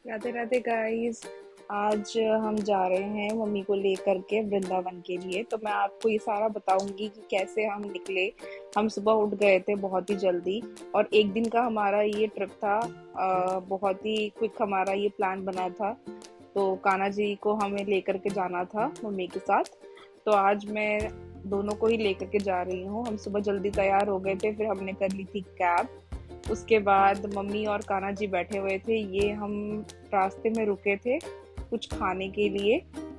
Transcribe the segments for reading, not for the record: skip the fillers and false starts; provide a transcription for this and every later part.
Radhe Radhe guys. आज हम जा रहे हैं मम्मी को लेकर के वृंदावन के लिए। तो मैं आपको ये सारा बताऊंगी कि कैसे हम निकले। हम सुबह उठ गए थे बहुत ही जल्दी और एक दिन का हमारा ये ट्रिप था। बहुत ही क्विक हमारा ये प्लान बना था। तो कान्हा जी को हमें लेकर के जाना था मम्मी के साथ। तो आज मैं दोनों को ही लेकर के जा रही हूँ। हम सुबह जल्दी तैयार हो गए थे, फिर हमने कर ली थी कैब। उसके बाद मम्मी और कान्हा जी बैठे हुए थे। ये हम रास्ते में रुके थे कुछ खाने के लिए।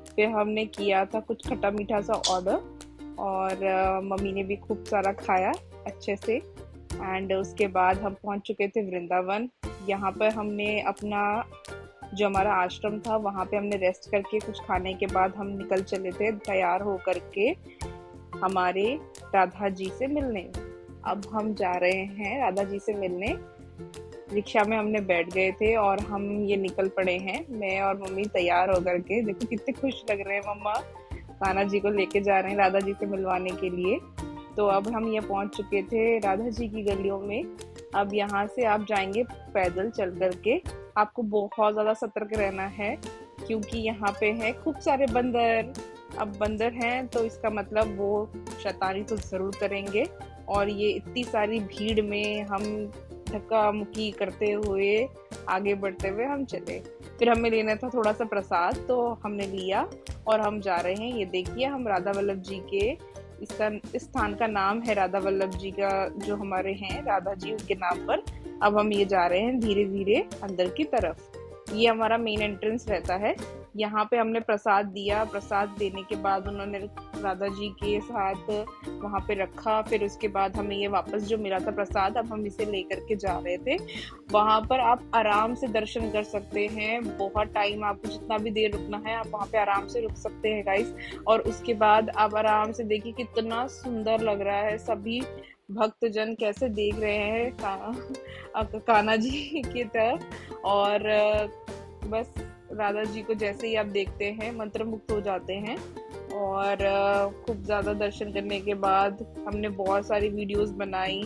फिर हमने किया था कुछ खट्टा मीठा सा ऑर्डर और मम्मी ने भी खूब सारा खाया अच्छे से। एंड उसके बाद हम पहुंच चुके थे वृंदावन। यहाँ पर हमने अपना जो हमारा आश्रम था वहाँ पे हमने रेस्ट करके कुछ खाने के बाद हम निकल चले थे तैयार होकर के हमारे राधा जी से मिलने। अब हम जा रहे हैं राधा जी से मिलने। रिक्शा में हमने बैठ गए थे और हम ये निकल पड़े हैं। मैं और मम्मी तैयार होकर के, देखो कितने खुश लग रहे हैं मम्मा। कान्हा जी को लेके जा रहे हैं राधा जी से मिलवाने के लिए। तो अब हम ये पहुंच चुके थे राधा जी की गलियों में। अब यहाँ से आप जाएंगे पैदल चल करके। आपको बहुत ज्यादा सतर्क रहना है क्योंकि यहाँ पे है खूब सारे बंदर। अब बंदर हैं तो इसका मतलब वो शैतानी तो जरूर करेंगे। और ये इतनी सारी भीड़ में हम धक्का मुक्की करते हुए आगे बढ़ते हुए हम चले। फिर हमें लेना था थोड़ा सा प्रसाद, तो हमने लिया और हम जा रहे हैं। ये देखिए हम राधा वल्लभ जी के, इसका इस स्थान का नाम है राधा वल्लभ जी का, जो हमारे हैं राधा जी उनके नाम पर। अब हम ये जा रहे हैं धीरे धीरे अंदर की तरफ। ये हमारा मेन एंट्रेंस रहता है। यहाँ पे हमने प्रसाद दिया। प्रसाद देने के बाद उन्होंने राधा जी के साथ वहाँ पे रखा। फिर उसके बाद हमें ये वापस जो मिला था प्रसाद, अब हम इसे लेकर के जा रहे थे। वहाँ पर आप आराम से दर्शन कर सकते हैं। बहुत टाइम, आपको जितना भी देर रुकना है आप वहाँ पे आराम से रुक सकते हैं गाइस। और उसके बाद आप आराम से देखिए कितना सुंदर लग रहा है। सभी भक्तजन कैसे देख रहे हैं कान्हा जी की तरफ। और बस राधा जी को जैसे ही आप देखते हैं मंत्रमुग्ध हो जाते हैं। और खूब ज़्यादा दर्शन करने के बाद हमने बहुत सारी वीडियोस बनाई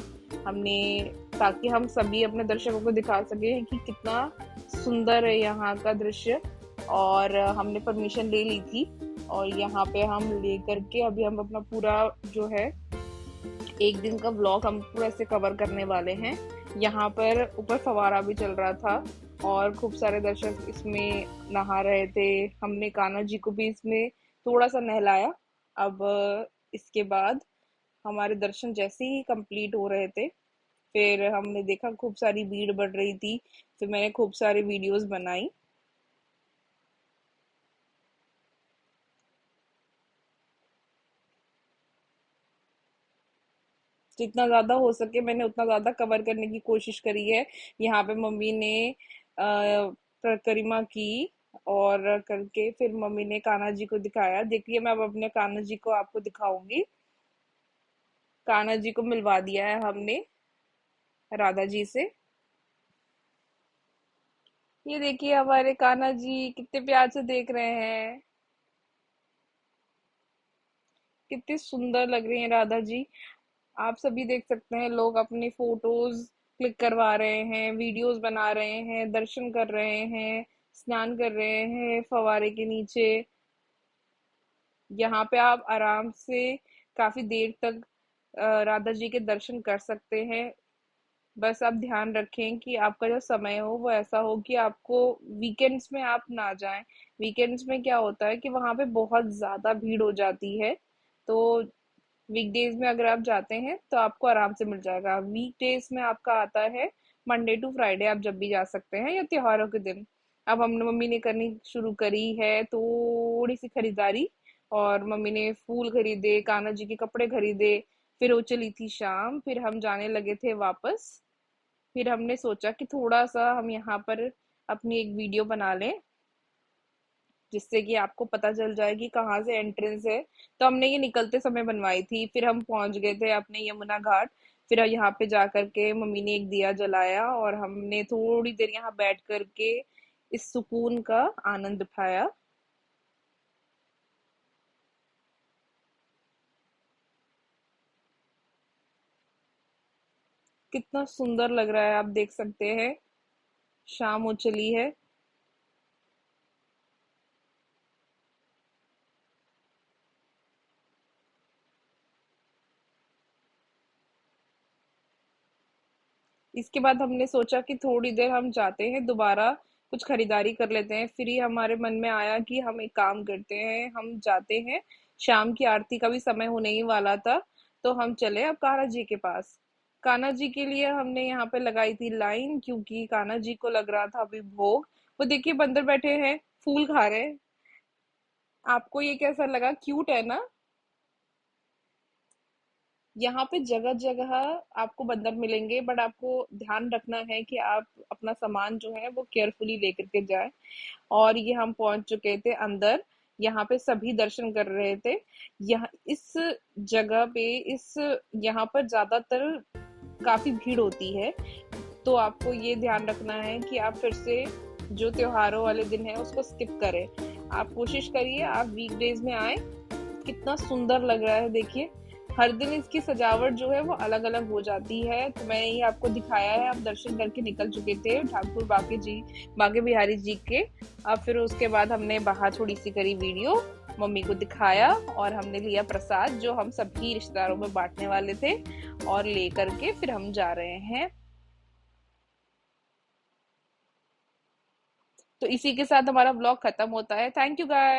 हमने, ताकि हम सभी अपने दर्शकों को दिखा सके कि कितना सुंदर है यहाँ का दृश्य। और हमने परमिशन ले ली थी और यहाँ पे हम ले करके अभी हम अपना पूरा जो है एक दिन का व्लॉग हम पूरा ऐसे कवर करने वाले हैं। यहाँ पर ऊपर फवारा भी चल रहा था और खूब सारे दर्शक इसमें नहा रहे थे। हमने कान्हा जी को भी इसमें थोड़ा सा नहलाया। अब इसके बाद हमारे दर्शन जैसे ही कंप्लीट हो रहे थे, फिर हमने देखा खूब सारी भीड़ बढ़ रही थी। फिर मैंने खूब सारी वीडियोस बनाई। जितना ज्यादा हो सके मैंने उतना ज्यादा कवर करने की कोशिश करी है। यहाँ पे मम्मी ने परिक्रमा की और करके फिर मम्मी ने कान्हा जी को दिखाया। देखिए मैं अब अपने कान्हा जी को आपको दिखाऊंगी। कान्हा जी को मिलवा दिया है हमने राधा जी से। ये देखिए हमारे कान्हा जी कितने प्यार से देख रहे हैं। कितनी सुंदर लग रही है राधा जी। आप सभी देख सकते हैं, लोग अपनी फोटोज क्लिक करवा रहे हैं, वीडियोस बना रहे हैं, दर्शन कर रहे हैं, स्नान कर रहे हैं फवारे के नीचे। यहाँ पे आप आराम से काफी देर तक राधा जी के दर्शन कर सकते हैं। बस आप ध्यान रखें कि आपका जो समय हो वो ऐसा हो कि आपको वीकेंड्स में आप ना जाएं। वीकेंड्स में क्या होता है कि वहां पे बहुत ज्यादा भीड़ हो जाती है। तो वीकडेज में अगर आप जाते हैं तो आपको आराम से मिल जाएगा। वीकडेज में आपका आता है मंडे टू फ्राइडे, आप जब भी जा सकते हैं या त्योहारों के दिन। अब हमने मम्मी ने करनी शुरू करी है थोड़ी सी खरीदारी। और मम्मी ने फूल खरीदे, कान्हा जी के कपड़े खरीदे। फिर वो चली थी शाम, फिर हम जाने लगे थे वापस। फिर हमने सोचा कि थोड़ा सा हम यहाँ पर अपनी एक वीडियो बना लें जिससे कि आपको पता चल जाए कि कहाँ से एंट्रेंस है। तो हमने ये निकलते समय बनवाई थी। फिर हम पहुंच गए थे अपने यमुना घाट। फिर यहाँ पे जा करके मम्मी ने एक दिया जलाया और हमने थोड़ी देर यहाँ बैठ करके इस सुकून का आनंद उठाया। कितना सुंदर लग रहा है, आप देख सकते हैं। शाम हो चली है। इसके बाद हमने सोचा कि थोड़ी देर हम जाते हैं दोबारा, कुछ खरीदारी कर लेते हैं। फिर ही हमारे मन में आया कि हम एक काम करते हैं, हम जाते हैं, शाम की आरती का भी समय होने ही वाला था, तो हम चले अब कान्हा जी के पास। कान्हा जी के लिए हमने यहाँ पे लगाई थी लाइन, क्योंकि कान्हा जी को लग रहा था अभी भोग। वो देखिए बंदर बैठे हैं, फूल खा रहे हैं। आपको ये कैसा लगा? क्यूट है ना? यहाँ पे जगह जगह आपको बंदर मिलेंगे, बट आपको ध्यान रखना है कि आप अपना सामान जो है वो केयरफुली लेकर के जाएं। और ये हम पहुंच चुके थे अंदर। यहाँ पे सभी दर्शन कर रहे थे। यहाँ इस जगह पे इस यहाँ पर ज्यादातर काफी भीड़ होती है, तो आपको ये ध्यान रखना है कि आप फिर से जो त्योहारों वाले दिन है उसको स्किप करें। आप कोशिश करिए आप वीकडेज में आए। कितना सुंदर लग रहा है देखिए। हर दिन इसकी सजावट जो है वो अलग अलग हो जाती है, तो मैंने ये आपको दिखाया है। हम दर्शन करके निकल चुके थे ठाकुर बाके बिहारी जी के। अब फिर उसके बाद हमने बाहर थोड़ी सी करी वीडियो, मम्मी को दिखाया, और हमने लिया प्रसाद जो हम सभी रिश्तेदारों में बांटने वाले थे, और ले करके फिर हम जा रहे हैं। तो इसी के साथ हमारा ब्लॉग खत्म होता है। Thank you guys.